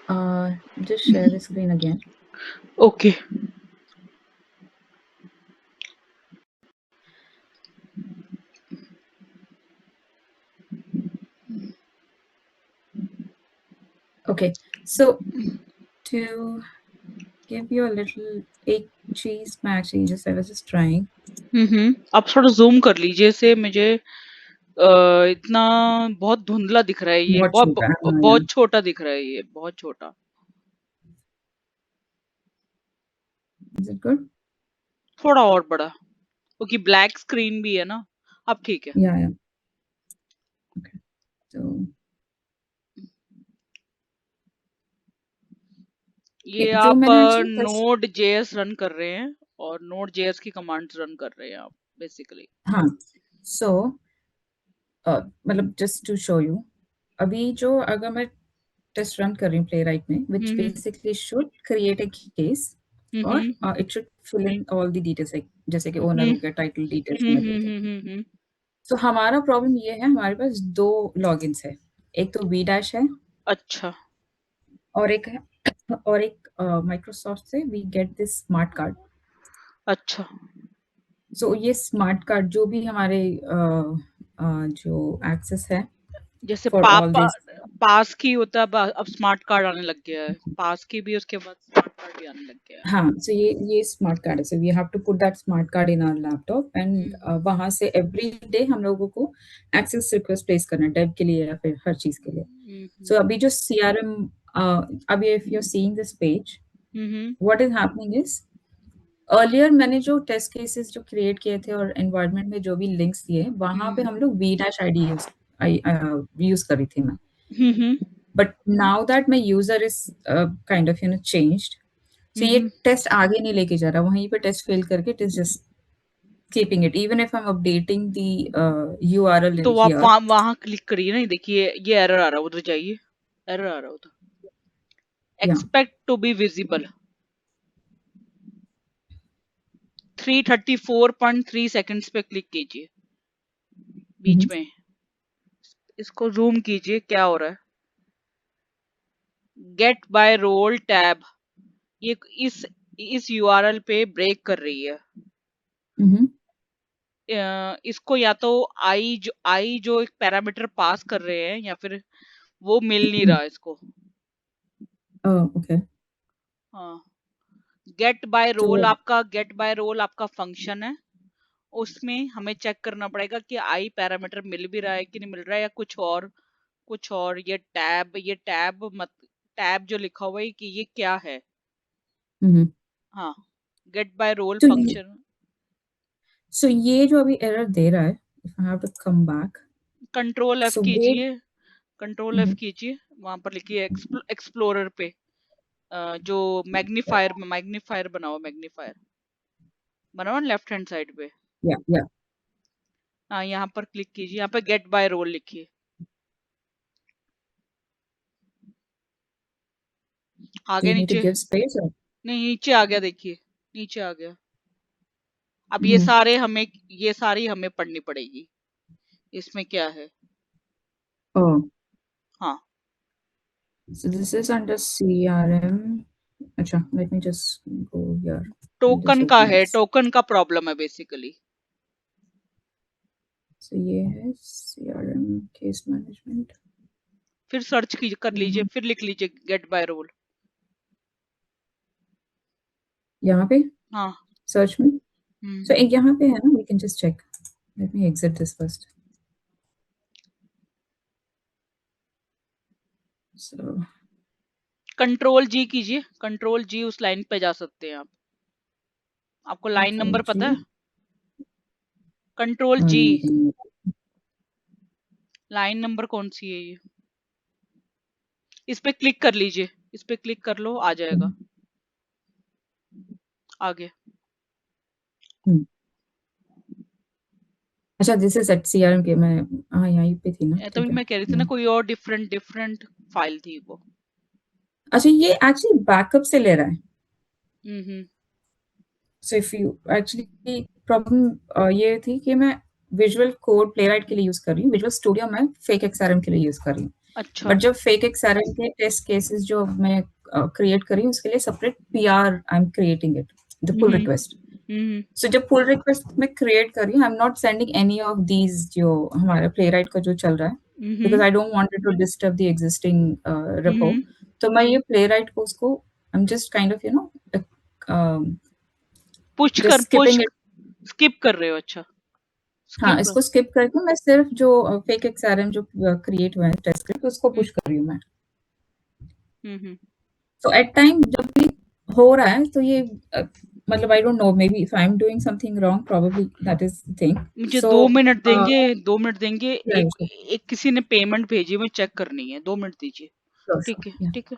Just share the screen again. Okay. Okay, so to give you a little एक चीज़ मैं actually I was just trying. आप थोड़ा zoom कर लीजिए इसे मुझे इतना बहुत धुंधला दिख रहा है ये, बहुत छोटा है, हाँ यार। बहुत छोटा दिख रहा है ये, बहुत छोटा। Is it good? थोड़ा और बड़ा, क्योंकि ब्लैक स्क्रीन भी है ना। अब ठीक है। Yeah, yeah. Okay. So ये जो आप मैंने actually test, node JS run कर रहे हैं और नोड जेएस की कमांड्स रन कर रहे हैं आप बेसिकली। हाँ, so मतलब just to show you, अभी जो अगर मैं टेस्ट रन कर रही हूँ प्लेराइट में, which hmm basically should create a case और हम्म it should fill in all the details like जैसे कि ओनर हम्म हो गया, टाइटल डिटेल्स एंड एवरीथिंग। हम्म। तो हमारा प्रॉब्लम ये है, हमारे पास 2 लॉगिन्स है। एक तो वी डैश है अच्छा और एक है और एक माइक्रोसॉफ्ट से we get this smart card. अच्छा। सो ये स्मार्ट कार्ड जो भी हमारे जो एक्सेस है जैसे फॉर ऑल पापा दिस, पास की होता है, अब स्मार्ट कार्ड आने लग गया है, पास की भी उसके बाद स्मार्ट कार्ड भी आने लग गया है। हाँ, सो ये स्मार्ट कार्ड है। So we have to put that smart card in our laptop and hmm वहाँ से एवरी डे हम लोगों को एक्सेस रिक्वेस्ट प्लेस करना है डेव के लिए या फिर हर चीज़ के लिए। सो अभी जो सीआरएम अभी if you are seeing this page, hmm what is happening is earlier मैंने जो टेस्ट केसेस जो क्रिएट किए थे और एनवायरनमेंट में जो भी लिंक्स दिए, वहाँ पे हम्म हम लोग वी डैश आईडी यूज कर रही थी मैं। Hmm but now that my user is kind of changed, so ये हम्म। टेस्ट आगे नहीं लेके जा रहा, वहीं पे टेस्ट फेल करके it is just keeping it even if I am updating the URL in तो आप हियर। वहां क्लिक करिए ना, देखिए ये एरर आ रहा है, उधर जाइए, एरर आ रहा है उधर, या expect to be visible 334.3 seconds पे क्लिक कीजिए बीच में, इसको जूम कीजिए क्या हो रहा है। गेट बाय रोल टैब, ये इस यूआरएल पे ब्रेक कर रही है। इसको या तो आई जो एक पैरामीटर पास कर रहे हैं, या फिर वो मिल नहीं रहा इसको। ओके। हाँ, तो गेट बाय रोल आपका फंक्शन है, उसमें हमें चेक करना पड़ेगा कि आई पैरामीटर मिल भी रहा है कि नहीं मिल रहा है, या कुछ और ये टैब मत, टैब जो लिखा हुआ है कि ये क्या है। हाँ, गेट बाय रोल तो फंक्शन। ये जो अभी एरर दे रहा है, if I have to come back, control F so वे कीजिए, कंट्रोल एफ कीजिए, वहां पर लिखिए एक्सप्लोरर पे, जो मैग्नीफायर बनाओ लेफ्ट हैंड साइड पे। या या हाँ, यहाँ पर क्लिक कीजिए, यहाँ पे गेट बाय रोल लिखिए, डू आगे यू नीड टू नीचे, गिव स्पेस? नहीं नीचे आ गया, देखिए नीचे आ गया। अब ये सारी हमें पढ़नी पड़ेगी, इसमें क्या है। ओह, हाँ, so this is under CRM. अच्छा, let me just go here and just token का open है, this. टोकन का प्रॉब्लम है बेसिकली। So ये है CRM केस मैनेजमेंट। फिर सर्च कर लीजिए, फिर लिख लीजिए गेट बाय रोल। यहाँ पे हाँ। सर्च में, हम्म so एक यहाँ पे है ना, we can just check. Let me exit this first. So control G कीजिए, कंट्रोल जी, उस लाइन पे जा सकते हैं आप। आपको लाइन control नंबर पता है? G, कंट्रोल जी, नहीं, लाइन नंबर कौन सी है ये, इस पे क्लिक कर लीजिए, इस पे क्लिक कर लो, आ जाएगा आगे। हम्म, अच्छा दिस इज एट CRM के, मैं हाँ यहीं पे थी ना, तभी ठीक है। मैं कह रही थी ना, कोई और डिफरेंट डिफरेंट फाइल थी वो। अच्छा ये एक्चुअली बैकअप से ले रहा है। Hmm. So if you actually problem ये थी कि मैं विजुअल कोड प्लेराइट के लिए यूज कर रही हूँ, विजुअल स्टूडियो मैं फेक XRM के लिए यूज कर रही हूँ। अच्छा। बट जब फेक एक्सआरएम के टेस्ट केसेस जो मैं क्रिएट कर रही हूँ उसके लिए separate PR I am creating it, the pull request. So जब पुल रिक्वेस्ट मैं क्रिएट कर रही हूँ, I am not sending any of these जो हमारा प्लेराइट का जो चल रहा है, because I don't want to disturb the existing repo. तो मैं ये प्लेराइट को उसको I am just kind of just push skipping it. Skip कर रहे हो? अच्छा, हाँ, स्किप कर। इसको स्किप करके मैं सिर्फ जो फेक एक्सआरएम जो क्रिएट हुआ है टेस्ट स्क्रिप्ट उसको पुश कर रही हूँ मैं। हम्म। तो एट टाइम जब भी हो रहा है तो ये मतलब I don't know, may be if I am doing something wrong, probably that is the thing. मुझे सो 2 मिनट देंगे? 2 मिनट देंगे? या एक एक किसी ने पेमेंट भेजी, मैं चेक करनी है, 2 मिनट दीजिए। श्योर ठीक है, श्योर या। ठीक है।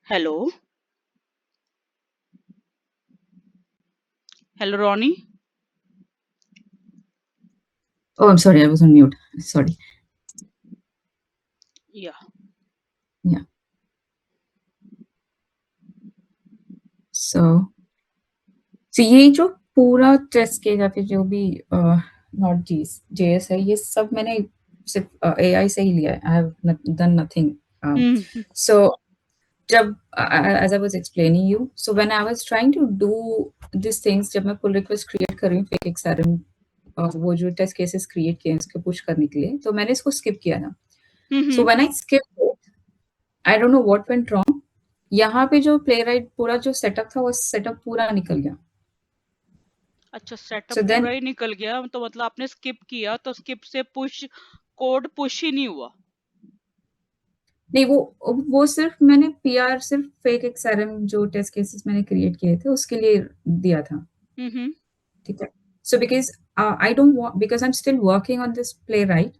Hello, hello Ronnie. Oh, I'm sorry, I was on mute. Sorry. या Yeah. So ये जो पूरा टेस्ट केस या फिर जो भी नॉट जीस जेएस है, ये सब मैंने सिर्फ एआई से ही लिया है। I have done nothing. So जब as I was explaining you, so when I was trying to do this things, जब मैं पुल रिक्वेस्ट क्रिएट कर रही हूँ फेक एक्सआरएम वो जो टेस्ट केसेस क्रिएट किए हैं उसको पुश करने के लिए, तो मैंने इसको स्किप किया था। सो when I skip, I don't know what went wrong. यहाँ पे जो प्लेराइट पूरा जो सेटअप था वो सेटअप पूरा निकल गया। अच्छा, सेटअप सो देन पूरा ही निकल गया, तो मतलब आपने स्किप किया, तो स्किप से पुश कोड पुश ही नहीं हुआ? नहीं, वो सिर्फ मैंने पीआर सिर्फ फेक एक्सआरएम जो टेस्ट केसेस मैंने क्रिएट किए थे उसके लिए दिया था। ठीक है। सो because I don't want, because I am still working on this play right,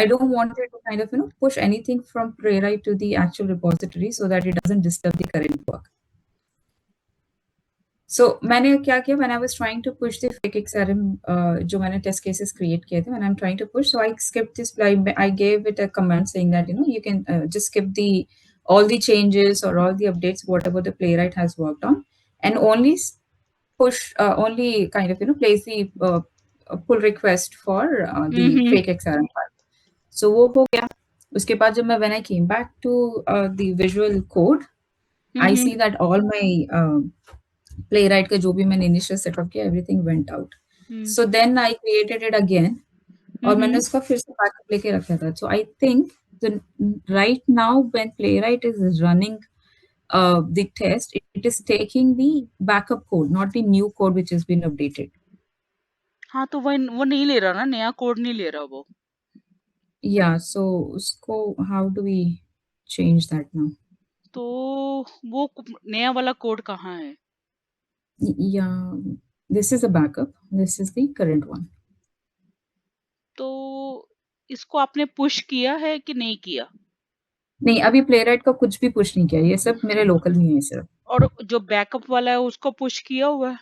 I don't want it to kind of push anything from playwright to the actual repository so that it doesn't disturb the current work. So मैंने क्या किया, when I was trying to push the fake XRM जो मैंने test cases create किए थे, when I'm trying to push, so I skipped this. I gave it a command saying that you can just skip the all the changes or all the updates whatever the playwright has worked on, and only push only kind of place the pull request for the fake XRM file. So वो हो गया। उसके बाद जब मैं when I came back to the visual code, I see that all my playwright का जो भी मैंने initial setup किया everything went out. So then I created it again और मैंने उसका फिर से backup लेके रखा था. So I think the right now when playwright is running the test, it is taking the backup code, not the new code which has been updated. हाँ, तो वो नहीं ले रहा ना, नया कोड नहीं ले रहा वो। Yeah, so उसको how do we change that now? तो वो नया वाला कोड कहाँ है? Yeah, this is a backup. This is the current one. तो इसको आपने पुश किया है कि नहीं किया? नहीं, अभी प्लेराइट का कुछ भी पुश नहीं किया, ये सब मेरे लोकल में है सिर्फ। और जो बैकअप वाला है उसको पुश किया हुआ है?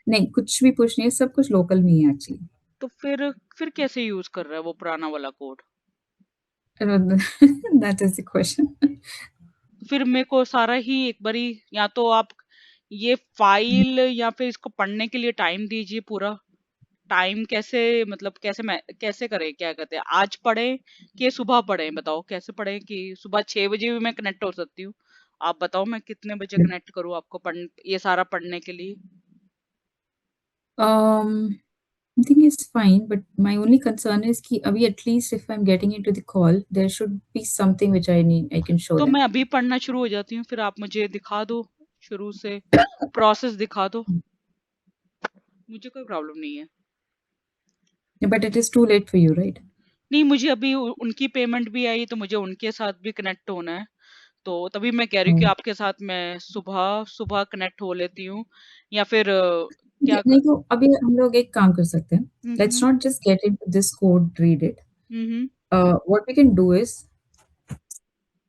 नहीं, कुछ भी पुश नहीं है, सब कुछ लोकल में ही है एक्चुअली। तो फिर कैसे यूज कर रहा है वो पुराना वाला code? I don't know. That is the question. फिर मेरे को सारा ही एक बारी, या तो आप ये फाइल या फिर इसको पढ़ने के लिए टाइम दीजिए पूरा। टाइम कैसे, मतलब कैसे मैं कैसे करें, क्या कहते हैं, आज पढ़े कि सुबह पढ़े, बताओ कैसे पढ़े कि सुबह 6 बजे भी मैं कनेक्ट हो सकती हूँ। आप बताओ मैं कितने बजे कनेक्ट करूँ आपको ये सारा पढ़ने के लिए। I think it's fine, but my only concern is कि अभी at least if I'm getting into the call, there should be something which I can show तो them. मैं अभी पढ़ना शुरू हो जाती हूँ, फिर आप मुझे दिखा दो शुरू से, प्रोसेस दिखा दो, मुझे कोई प्रॉब्लम नहीं है। But it is too late for you, right? नहीं, मुझे अभी उनकी पेमेंट भी आई तो मुझे उनके साथ भी कनेक्ट होना है, तो तभी मैं कह रही हूँ कि Oh. आपके साथ मैं सुबह सुबह कनेक्ट हो लेती हूँ, या फिर क्या नहीं तो अभी हम लोग एक काम कर सकते हैं. Let's hmm not just get into this code, read it. Hmm What we can do is,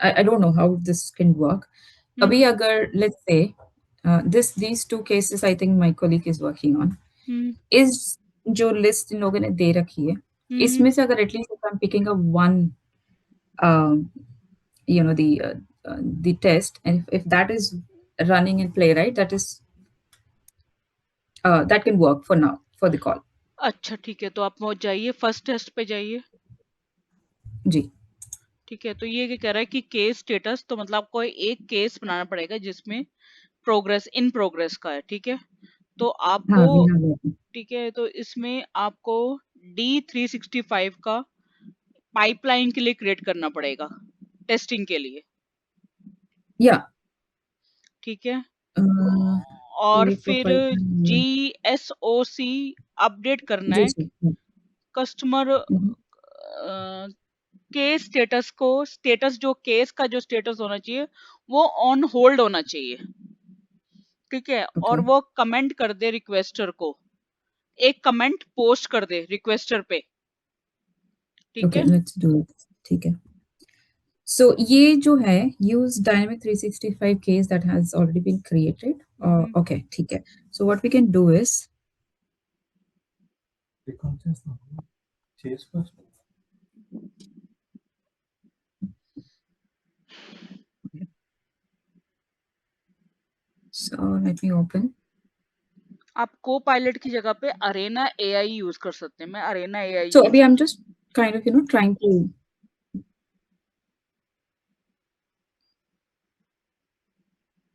I don't know how this can work. अभी हम्म अगर let's say these two cases I think my colleague is working on. हम्म इस जो list इन लोगों ने दे रखी है, हम्म इसमें से अगर at least if I'm picking up one, um, you know, the test, and if that is running in Playwright, that can work for now for the call. अच्छा ठीक है, तो आप वो जाइए फर्स्ट टेस्ट पे जाइए। जी. ठीक है, तो ये क्या कह रहा है कि केस स्टेटस, तो मतलब आपको एक केस बनाना पड़ेगा जिसमें प्रोग्रेस इन प्रोग्रेस का है, ठीक है। तो आपको, हाँ, we have that. ठीक है, तो इसमें आपको D365 का पाइपलाइन के लिए क्रिएट करना पड़ेगा, टेस्टिंग के लिए, Yeah. ठीक है। uh, और create for फिर pipeline. GSOC अपडेट करना जी, है जी. Customer Mhm. केस स्टेटस को, स्टेटस जो केस का जो स्टेटस होना चाहिए वो ऑन होल्ड होना चाहिए, ठीक है। और Okay. वो कमेंट कर दे रिक्वेस्टर को, एक कमेंट पोस्ट कर दे रिक्वेस्टर पे, ठीक Okay, है। let's do it. ठीक है. So ये जो है use dynamic 365 case that has already been created. Hmm, Okay, ठीक है. So what we can do is, so let me open. आप को पायलट की जगह पे अरेना एआई यूज कर सकते हैं, मैं अरेना एआई So यूज अभी I'm कर, just kind of, trying to.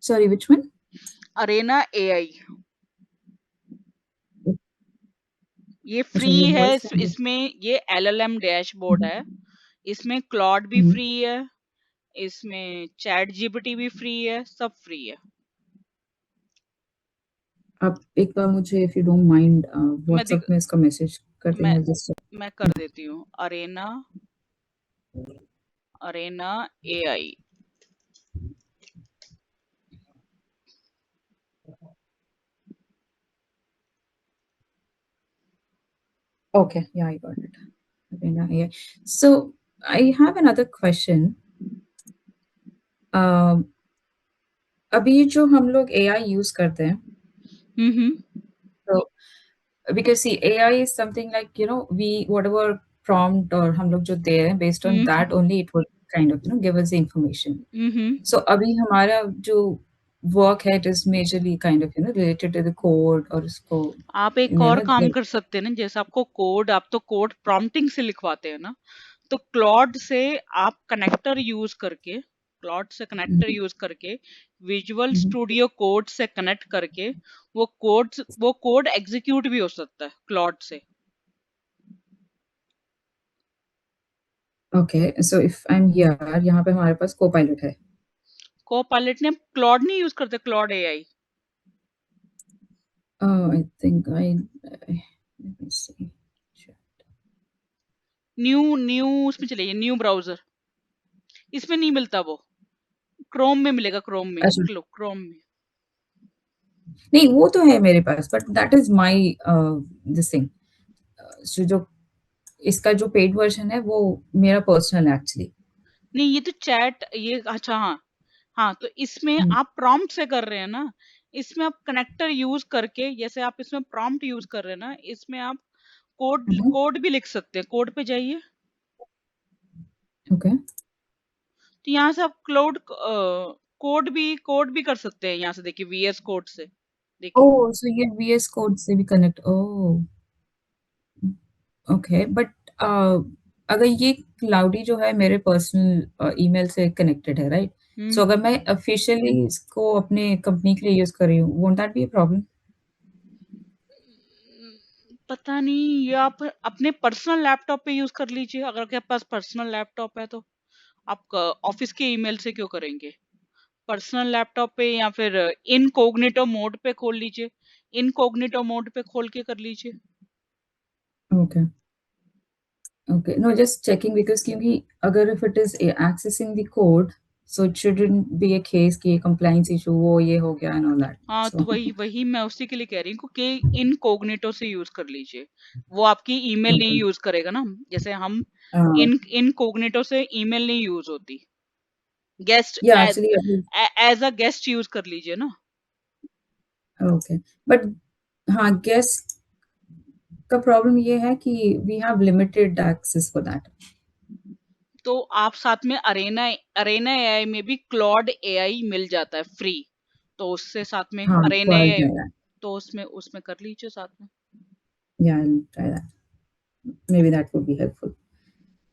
Sorry, which one? Arena AI, ये अच्छा फ्री ये है, वॉइस है. इसमें ये एलएलएम डैशबोर्ड हम्म, है, इसमें क्लॉड भी हम्म. फ्री है, इसमें चैट जीपीटी भी फ्री है, सब फ्री है। आप एक बार मुझे if you don't mind मैं दिख, WhatsApp में इसका मैसेज कर मैं देंगे जिससे. मैं कर देती हूँ, Arena, Arena AI. Okay, yeah, I got it. Arena AI. So I have another question. Um, अभी जो हम लोग AI यूज करते हैं, हम्म तो because see AI is something like we whatever prompt और हम लोग जो दे रहे हैं based on hmm that only it will kind of give us the information. Hmm So अभी हमारा जो work है it is majorly kind of related to the code और उसको आप एक you और know काम the, कर सकते हैं ना, जैसे आपको कोड, आप तो कोड प्रॉम्प्टिंग से लिखवाते हैं ना, तो क्लॉड से आप कनेक्टर यूज करके, क्लॉड से कनेक्टर Mhm, यूज करके, विजुअल mhm. स्टूडियो कोड से कनेक्ट करके, वो कोड एग्जीक्यूट भी हो सकता है क्लॉड से। Okay, so if I'm here यहाँ पे हमारे पास Copilot है. को पायलट ने क्लॉड नहीं यूज करते, Claude AI. Oh, I think let me see. Sure. New new उसमें चलिए, न्यू ब्राउजर, इसमें नहीं मिलता वो, क्रोम में मिलेगा, क्रोम में, अच्छा, क्रोम में। नहीं वो तो है मेरे पास but that is my this thing. जो इसका जो पेड वर्जन है वो मेरा पर्सनल है एक्चुअली. नहीं, ये तो चैट, ये अच्छा, हाँ हाँ, तो इसमें आप प्रॉम्प्ट से कर रहे हैं ना, इसमें आप कनेक्टर यूज करके, जैसे आप इसमें प्रॉम्प्ट यूज कर रहे हैं ना, इसमें आप कोड कोड भी लिख सकते हैं, कोड पे जाइए। ओके। तो यहाँ से आप कोड भी कर सकते हैं यहाँ से, देखिए वीएस कोड से देखिए। ओह! सो ये वीएस कोड से भी कनेक्ट ओह! ओके बट अ, अगर ये क्लाउडी जो है मेरे पर्सनल ईमेल से कनेक्टेड है, राइट? सो हम्म अगर मैं ऑफिशियली इसको अपने कंपनी के लिए यूज़ कर रही हूँ, won't that be a problem? पता नहीं, ये आप अपने पर्सनल लैपटॉप पे यूज कर लीजिए, अगर आपके पास पर्सनल लैपटॉप है तो। आप ऑफिस के ईमेल से क्यों करेंगे? पर्सनल लैपटॉप पे या फिर इनकॉग्निटो मोड पे खोल लीजिए, इनकॉग्निटो मोड पे खोल के कर लीजिए। Okay, okay. Know just checking because क्योंकि अगर if it is accessing the code, so it shouldn't be a case कि कंप्लायंस इश्यू वो ये हो गया एंड ऑल दैट। हाँ, तो सो वही वही मैं उसी के लिए कह रही हूँ कि इनकॉग्निटो से यूज कर लीजिए। वो आपकी ईमेल नहीं ओके। यूज करेगा ना, जैसे हम हाँ, इनकॉग्निटो से ईमेल नहीं यूज होती। गेस्ट या एक्चुअली अभी एज अ गेस्ट यूज कर लीजिए ना। ओके, बट हाँ, गेस्ट का प्रॉब्लम ये है कि we have limited access for that. तो आप साथ में अरेना अरेना एआई में भी क्लॉड एआई मिल जाता है फ्री, तो उससे साथ में हाँ, Arena so I'll AI, try that. तो उसमें उसमें कर लीजिए साथ में। Yeah, I'll try that. Maybe that would be helpful.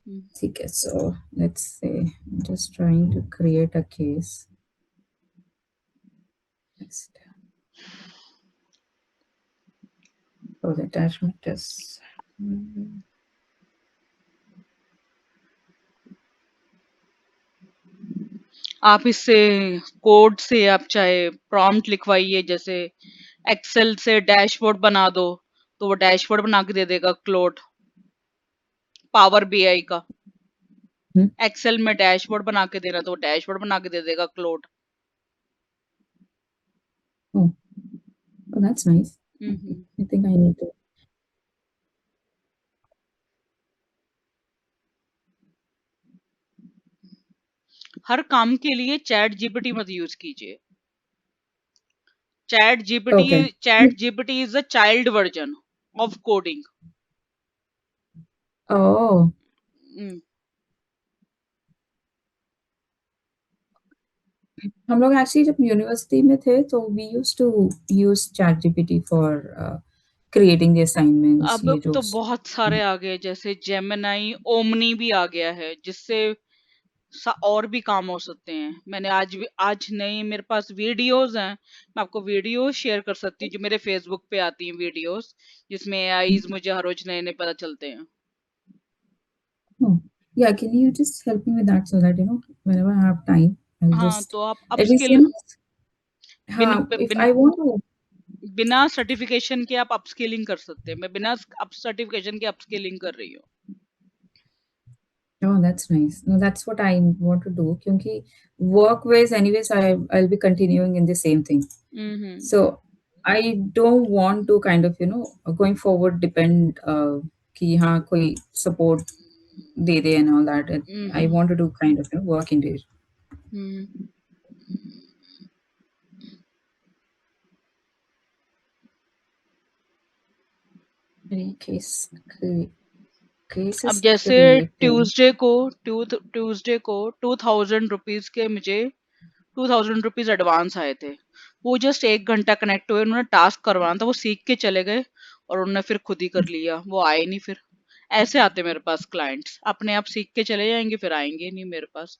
हम्म, ठीक है, so let's say I'm just trying to create a case. Next. So the attachment is आप इससे कोड से आप चाहे प्रॉम्प्ट लिखवाइए, जैसे एक्सेल से डैशबोर्ड बना दो, तो वो डैशबोर्ड बना के दे देगा क्लोड, पावर बीआई का। hmm? एक्सेल में डैशबोर्ड बना के देना, तो वो डैशबोर्ड बना के दे देगा क्लोड। Oh, oh, that's nice. Okay, hmm. I think I need to. हर काम के लिए चैट जीपीटी मत यूज कीजिए। Okay. Chat GPT is a child version of coding. Oh, हम लोग एक्चुअली जब यूनिवर्सिटी में थे तो we used to use Chat GPT for creating the assignments अब ये जो तो बहुत सारे आ गए, जैसे जेमिनाई, ओमनी भी आ गया है, जिससे और भी काम हो सकते हैं। मैंने आज नए मेरे पास वीडियोस हैं, मैं आपको वीडियोस शेयर कर सकती हूँ जो मेरे फेसबुक पे आती हैं वीडियोस, जिसमें एआईज मुझे हर रोज नए नए पता चलते हैं। Oh, yeah, can you just help me with that so that, whenever I have time, I'll हाँ, just तो आप at least, अपस्किल बिन, हाँ, if बिन, I want to, बिना सर्टिफिकेशन के आप अपस्किलिंग कर सकते हैं। मैं बिना सर्टिफिकेशन के अपस्किलिंग कर रही हूँ। oh, that's nice. No, that's what I want to do क्योंकि work-wise anyways I'll be continuing in the same thing. Hmm So I don't want to kind of, going forward depend कि हाँ कोई support they they and all that. I hmm want to do kind of, work in it. Hmm. Case अब cases जैसे created. Tuesday को 2000 rupees के मुझे 2000 rupees advance आए थे। वो जस्ट 1 घंटा कनेक्ट हुए, उन्होंने टास्क करवाना था, वो सीख के चले गए और उन्होंने फिर खुद ही कर लिया, वो आए नहीं फिर। ऐसे आते मेरे पास क्लाइंट्स, अपने आप सीख के चले जाएंगे फिर आएंगे नहीं मेरे पास।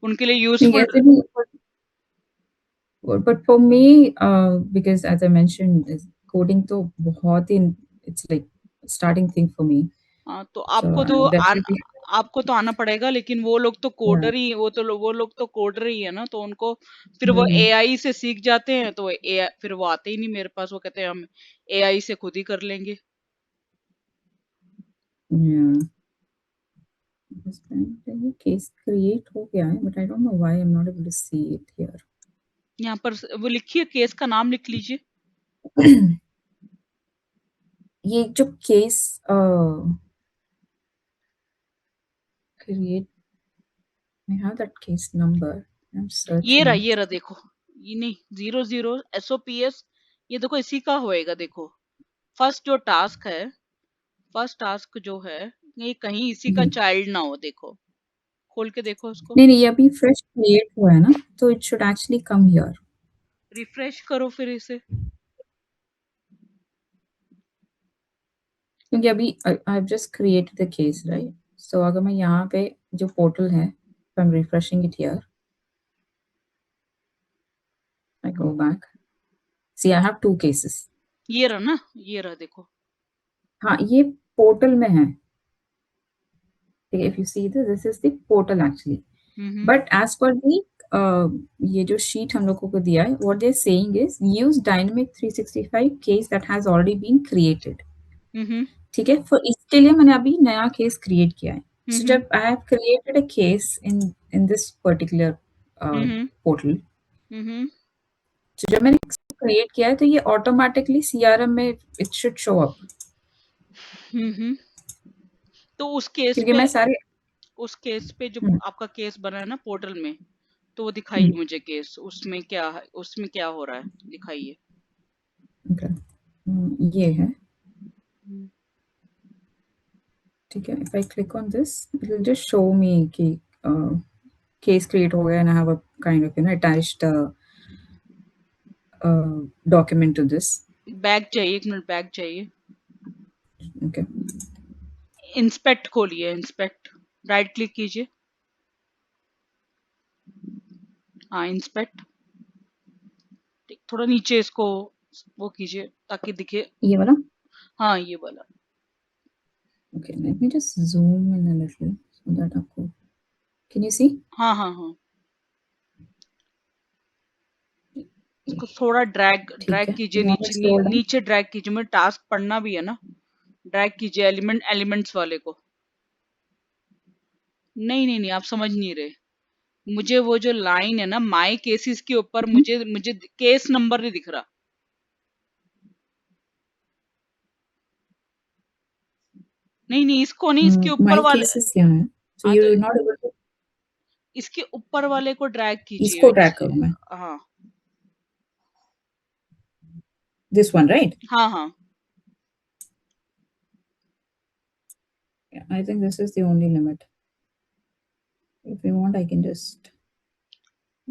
उनके लिए नहीं यूजफुल। ऐसे भी but for me because as I mentioned coding तो बहुत ही it's like starting thing for me. हाँ, तो So आपको तो I'm definitely आपको तो आना पड़ेगा, लेकिन वो लोग तो yeah. कोडर ही, वो लोग तो कोडर ही है ना, तो उनको फिर वो Hmm. एआई से सीख जाते हैं, तो एआई फिर वो आते ही नहीं मेरे पास, वो कहते हैं हम एआई से खुद ही कर लेंगे। Yeah. This ये case create हो गया है but I don't know why I'm not able to see it here. यहाँ पर वो लिखिए, केस का नाम लिख लीजिए। ये जो case create I have that case number. I'm searching. ये रहा देखो, ये नहीं, 00 SOPS, ये देखो इसी का होएगा। देखो फर्स्ट जो टास्क है, फर्स्ट टास्क जो है ये कहीं इसी का ये चाइल्ड ना हो, देखो खोल के देखो उसको, नहीं, नहीं, ये अभी फ्रेश क्रिएट हुआ है ना, तो it should actually come here. Refresh करो फिर इसे। क्योंकि अभी I have just created the case, right? So अगर मैं यहाँ पे जो पोर्टल है, I am refreshing it here, I go back, see I have 2 cases. ये रहा ना, ये रहा देखो। हाँ, ये पोर्टल में है। ठीक है, if you see this is the portal actually. Hmm but as per the ये जो शीट हम लोगों को दिया है, what they are saying is use dynamic 365 case that has already been created. Hmm ठीक है, फिर इसके लिए मैंने अभी नया केस क्रिएट किया है। सो हम्म जब I have created a case in in this particular hmm portal, hmm तो जब मैंने क्रिएट किया है तो ये ऑटोमेटिकली सीआरएम में it should show up. Hmm. तो उस केस क्योंकि पे, मैं सारे जो हम्म, आपका केस बना है ना पोर्टल में, तो वो दिखाइए हम्म, मुझे केस, उसमें क्या है, उसमें क्या हो रहा है दिखाइए। okay, ये है। ठीक है, if I click on this it will just show मी कि केस क्रिएट हो गया and I have a kind of attached document to this. Bag चाहिए, एक मिनट बैग चाहिए। Okay. इंस्पेक्ट खोलिए, इंस्पेक्ट, राइट क्लिक कीजिए। हाँ इंस्पेक्ट, थोड़ा नीचे इसको वो कीजिए ताकि दिखे। ये वाला? हाँ ये वाला। Okay, let me just zoom in a little so that आपको can you see? हाँ हाँ हाँ, इसको थोड़ा ड्रैग ठीक ड्रैग है, कीजिए you want me नीचे, to scroll down? नीचे ड्रैग कीजिए, मुझे टास्क पढ़ना भी है ना। ड्रैग कीजिए एलिमेंट्स वाले को। नहीं नहीं नहीं, आप समझ नहीं रहे। मुझे वो जो लाइन है ना माई केसेस के ऊपर, Mhm. मुझे मुझे केस नंबर नहीं दिख रहा। नहीं नहीं, इसको नहीं, इसके ऊपर My वाले। cases क्या है? So हाँ तो you're not able to इसके ऊपर वाले को ड्रैग कीजिए इसको ड्रैग नीचे। करूँ मैं? हाँ This one, right? हाँ हाँ। Yeah, I think this is the only limit. If you want, I can just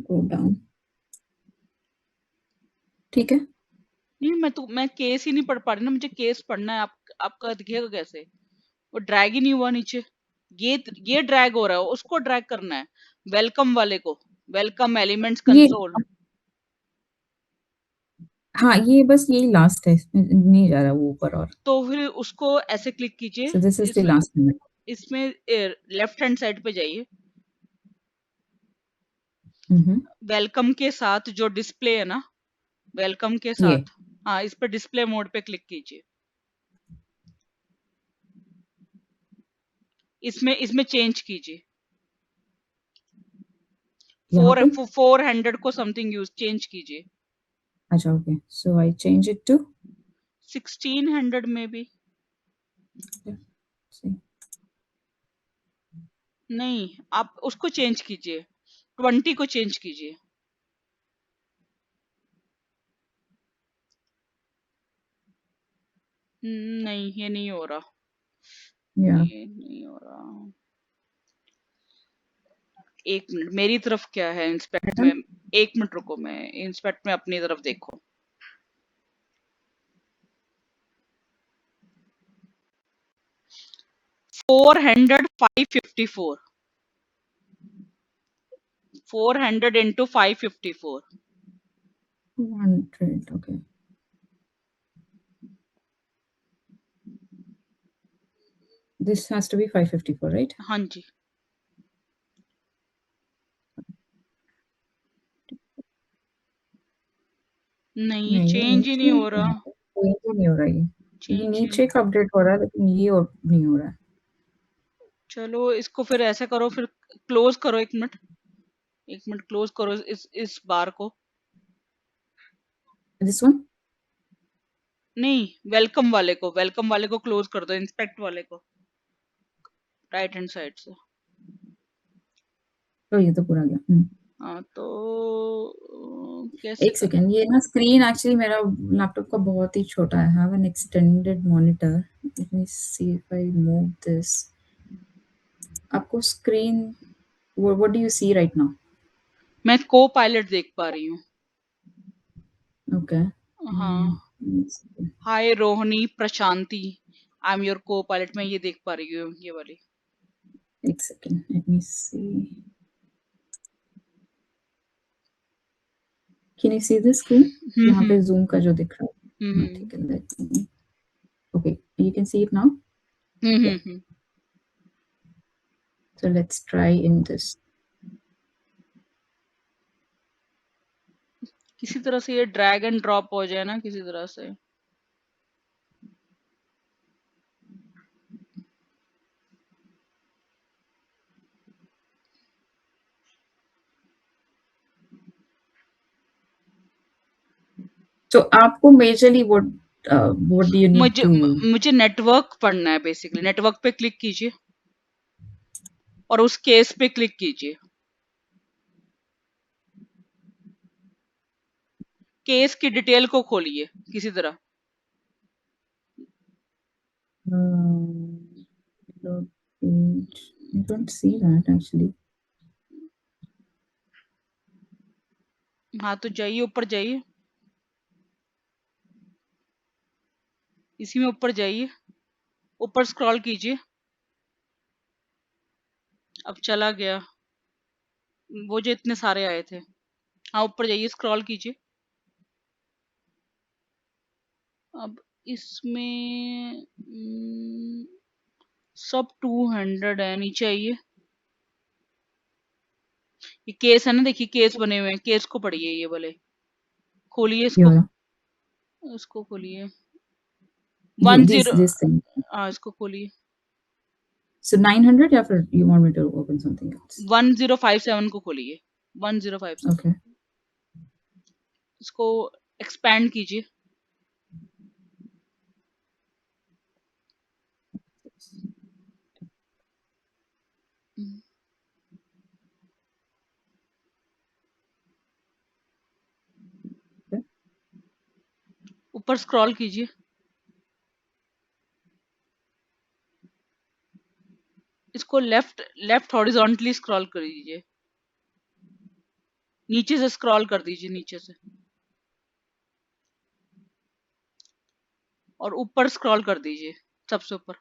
go down. ठीक है? नहीं मैं केस ही नहीं पढ़ पा रही ना, मुझे केस पढ़ना है। आपका दिखेगा कैसे? वो ड्रैग ही नहीं हुआ नीचे। ये ड्रैग हो रहा है, उसको ड्रैग करना है, वेलकम वाले को, वेलकम एलिमेंट्स ये कंसोल। हाँ, ये बस यही लास्ट है, इसमें नहीं जा रहा वो ऊपर और। तो फिर उसको ऐसे क्लिक कीजिए। So this is the इसमें last limit. इसमें लेफ्ट हैंड साइड पे जाइए, Mhm. वेलकम के साथ जो डिस्प्ले है ना, वेलकम के ये साथ, हाँ इस पे डिस्प्ले मोड पे क्लिक कीजिए। इसमें इसमें चेंज कीजिए। यहाँ पे? 400 को समथिंग यूज चेंज कीजिए। अच्छा, okay. So I change it to 1600 में भी see. नहीं, आप उसको चेंज कीजिए, 20 को चेंज कीजिए। नहीं ये नहीं हो रहा, Yeah. ये नहीं हो रहा। एक मिनट, मेरी तरफ क्या है इंस्पेक्ट में? Pattern? एक मिनट रुको, मैं इंस्पेक्ट में अपनी तरफ देखो। 400 554, 400 into 554। 200. Okay. This has to be 554, right? हाँ जी। नहीं ये नहीं, चेंज ही नीचे नहीं हो नहीं रहा, है, कोई भी नहीं हो रहा ये चेंज ही नहीं। नीचे का अपडेट हो रहा है लेकिन ये और नहीं हो रहा है। चलो इसको फिर ऐसा करो, फिर क्लोज करो एक मिनट, एक मिनट क्लोज करो इस बार को। This one? नहीं, वेलकम वाले को क्लोज कर दो, इंस्पेक्ट वाले को राइट हैंड साइड से। तो ये तो पूरा गया। हाँ तो कैसे एक कर? सेकेंड, ये ना स्क्रीन एक्चुअली मेरा लैपटॉप का बहुत ही छोटा है, have an extended monitor Let me see if I move this. आपको screen, what do you see right now? मैं को पायलट देख पा रही हूँ। Okay. हाँ, let's see. Hi Rohini Prashanthi, I am your Copilot, मैं ये देख पा रही हूँ, ये वाली। एक second, let me see. Can you see the screen? यहाँ पे zoom का जो दिख रहा है। हाँ, ठीक है, let me. Okay, you can see it now. So let's try in this. किसी तरह से ये ड्रैग एंड ड्रॉप हो जाए ना, किसी तरह से। So आपको majorly what do you need मुझे to? मुझे नेटवर्क पढ़ना है बेसिकली। नेटवर्क पे क्लिक कीजिए और उस केस पे क्लिक कीजिए। केस की डिटेल को खोलिए किसी तरह। I don't see that actually. हाँ तो जाइए, ऊपर जाइए, इसी में ऊपर जाइए, ऊपर स्क्रॉल कीजिए। अब चला गया वो जो इतने सारे आए थे। हाँ ऊपर जाइए, स्क्रॉल कीजिए। अब इसमें सब 200 है। नीचे आइए, ये केस है ना, देखिए केस बने हुए हैं, केस को पढ़िए ये वाले। खोलिए इसको, Yeah, इसको खोलिए। 10 this thing. हाँ इसको खोलिए। So 900 या फिर you want me to open something else? 1057 को खोलिए। 1057 Okay. इसको एक्सपैंड कीजिए। Okay. ऊपर स्क्रॉल कीजिए, इसको लेफ्ट लेफ्ट हॉरिजॉन्टली स्क्रॉल कर दीजिए, नीचे से स्क्रॉल कर दीजिए, नीचे से, और ऊपर स्क्रॉल कर दीजिए सबसे ऊपर।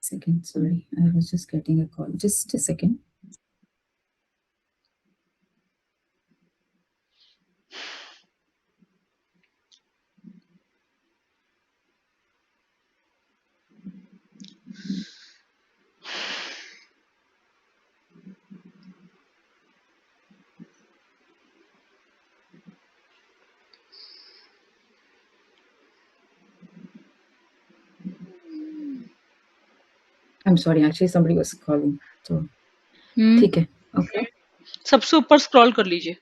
Second, sorry, I was just getting a call. Just a second. I'm sorry, actually somebody was calling. So ठीक है. Okay. सबसे ऊपर स्क्रॉल कर लीजिए।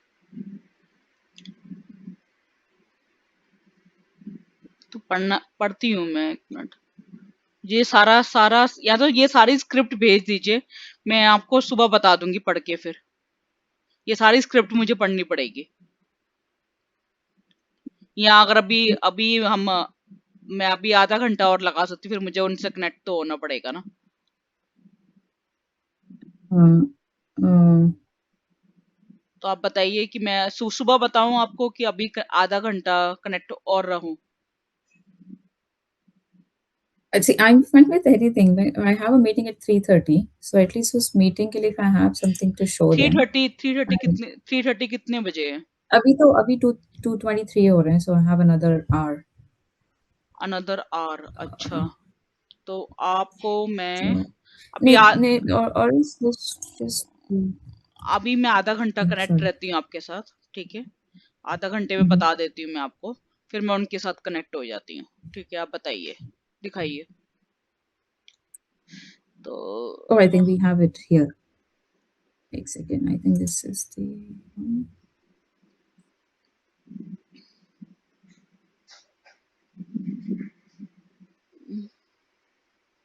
तो पढ़ती हूँ मैं, एक मिनट। ये सारा सारा या तो ये सारी स्क्रिप्ट भेज दीजिए, मैं आपको सुबह बता दूंगी पढ़ के। फिर ये सारी स्क्रिप्ट मुझे पढ़नी पड़ेगी, या अगर अभी अभी हम मैं अभी आधा घंटा और लगा सकती, फिर मुझे उनसे कनेक्ट तो होना पड़ेगा ना। तो आप बताइए कि मैं सुबह बताऊं आपको कि अभी आधा घंटा कनेक्ट और रहूं। See, I'm fine with anything. I have a meeting at 3:30, so at least उस meeting के लिए if I have something to show them. 3:30 कितने बजे है? अभी 2:23 हो रहे हैं, so I have another hour. Another our, अच्छा। तो आपको मैं So, अभी or is this just अभी मैं आधा घंटा कनेक्ट sorry. रहती हूँ आपके साथ, ठीक है? आधा घंटे में Mhm. बता देती हूँ मैं आपको, फिर मैं उनके साथ कनेक्ट हो जाती हूँ, ठीक है? आप बताइए, दिखाइए। तो Oh, I think we have it here. एक second. I think this is the one.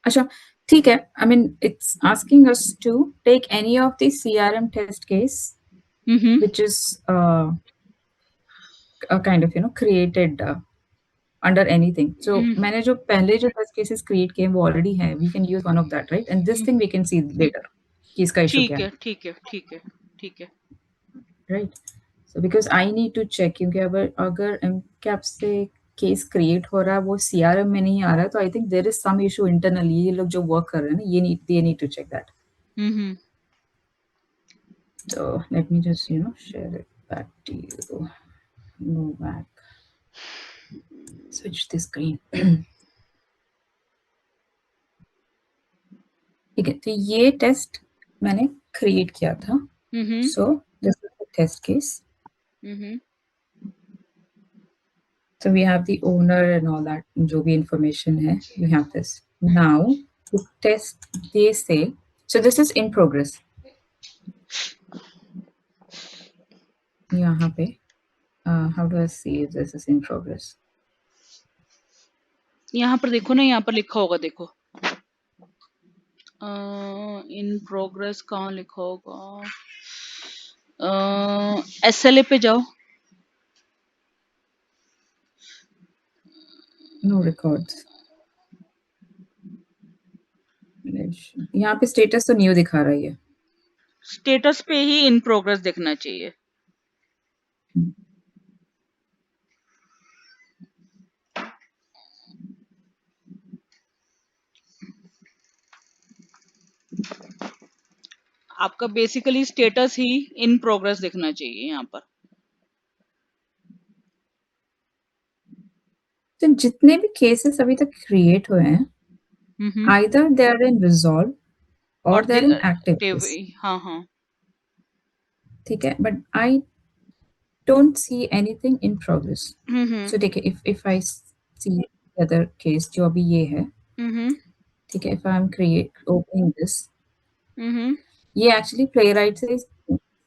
अच्छा, ठीक है. I mean, it's asking us to take any of the CRM test case, which is a kind of, created under anything. So मैंने जो पहले जो test cases create किए वो already हैं, we can use one of that, right? And this thing we can see later कि इसका issue क्या ठीक है, है, ठीक है, ठीक है, ठीक है। Right? So because I need to check, क्योंकि अगर अगर एमकैप से केस क्रिएट हो रहा है वो सीआरएम में नहीं आ रहा है, तो I think there is some issue internally. ये लोग जो वर्क कर रहे हैं ना, ये they need to check that. Hmm. So let me just share it back to you. Go back, switch the screen. ठीक है, तो ये टेस्ट मैंने क्रिएट किया था. So this is the test case. So we have the owner and all that, जो भी information है, we have this. Now the test, they say, so this is in progress. यहाँ पे how do I see if this is in progress? यहाँ पर देखो ना, यहाँ पर लिखा होगा, देखो इन प्रोग्रेस कहाँ लिखा होगा? SLA पे जाओ. No records. यहाँ पे स्टेटस तो न्यू दिखा रही है. स्टेटस पे ही इन प्रोग्रेस देखना चाहिए. आपका basically status he in progress दिखना चाहिए यहाँ पर. तो जितने भी केसेस अभी तक क्रिएट हुए हैं, either they are in resolve or और they are in active case. हाँ हाँ. ठीक है, but I don't see anything in progress. So देखिए, if I see the other case जो अभी ये है, ठीक है, if I'm opening this, ये actually playwright से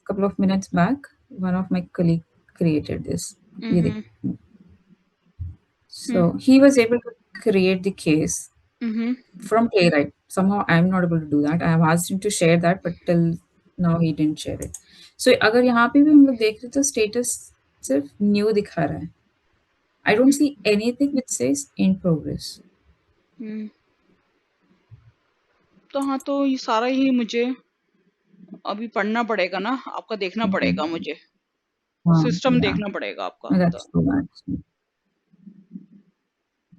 couple of minutes back one of my colleague created this. ये देखिए. So he was able to create the case from playwright. Somehow I'm not able to do that. I have asked him to share that, but till now he didn't share it. So अगर यहाँ पे भी हम लोग देख रहे तो status सिर्फ new दिखा रहा है. I don't see anything which says in progress. तो हाँ, तो ये सारा ही मुझे अभी पढ़ना पड़ेगा ना, आपका देखना पड़ेगा मुझे. सिस्टम देखना पड़ेगा आपका. That's true, actually.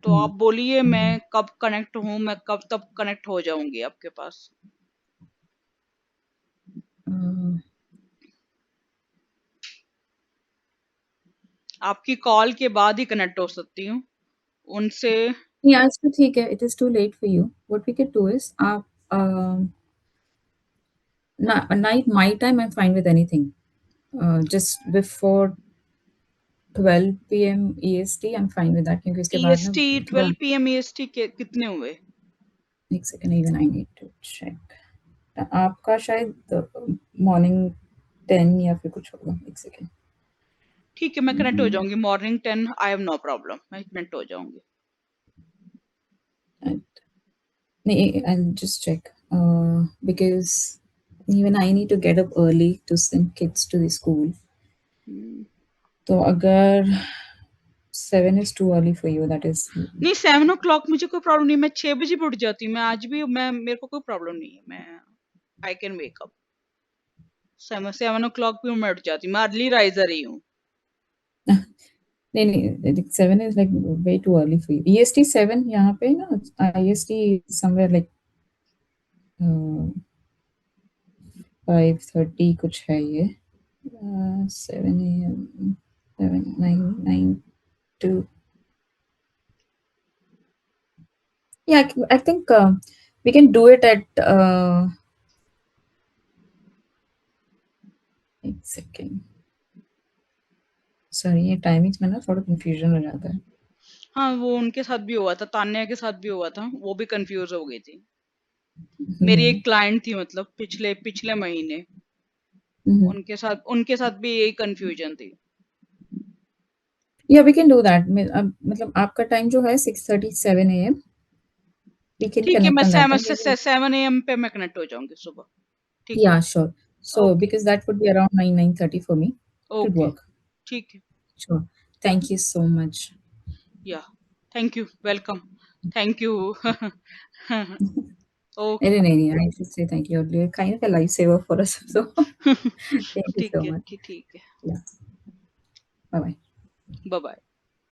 तो आप बोलिए मैं कब कनेक्ट हूँ, मैं कब तक कनेक्ट हो जाऊंगी आपके पास. आपकी कॉल के बाद ही कनेक्ट हो सकती हूँ उनसे. Yeah, it's too ठीक है. It is too late for you. What we could do is, night my time, I'm fine with anything. Just before 12 p.m. EST, I'm fine with that. क्योंकि उसके बाद ना EST 12 PM EST के कितने हुए? एक second, even I need to check. आपका शायद मॉर्निंग 10 या फिर कुछ होगा. एक सेकंड. ठीक है, मैं कनेक्ट हो जाऊंगी morning 10. I have no problem, मैं कनेक्ट हो जाऊंगी. नहीं, I'll just check. Because even I need to get up early to send kids to the school. तो अगर 7 is too early for you, that is. नहीं, 7 o'clock मुझे कोई problem नहीं. मैं 6 बजे भी उठ जाती हूँ. मैं आज भी, मैं मेरे को कोई प्रॉब्लम नहीं है. मैं I can wake up 7 o'clock भी मैं उठ जाती हूँ. मैं अर्ली राइजर ही हूँ. नहीं, 7 is like way too early for you. EST 7 यहाँ पे ना, IST somewhere like 5:30 कुछ है ये. 7 a.m. 7 9 9 2. Yeah, I think we can do it at एक सेकेंड. सॉरी, ये टाइमिंग्स में ना थोड़ा कंफ्यूजन हो जाता है. हाँ, वो उनके साथ भी हुआ था, तान्या के साथ भी हुआ था. वो भी कंफ्यूज हो गई थी. मेरी एक क्लाइंट थी, मतलब पिछले पिछले महीने. उनके साथ भी यही कंफ्यूजन थी. या वी कैन डू दैट. मतलब आपका टाइम जो है 6:37 a.m. we can ठीक है, connect मैं on that time. 7 AM पे मैं कनेक्ट हो जाऊंगी सुबह. ठीक है. Yeah, sure. So because that would be around 9:30 for me. It would okay, work. ठीक है. Sure. Thank you so much. या thank you, welcome, thank you. नहीं, ओके। नहीं, नहीं, I should say thank you. You're kind of a lifesaver for us. So thank you ठीक so है much. जी, ठीक है। Yeah. Bye bye. Bye bye.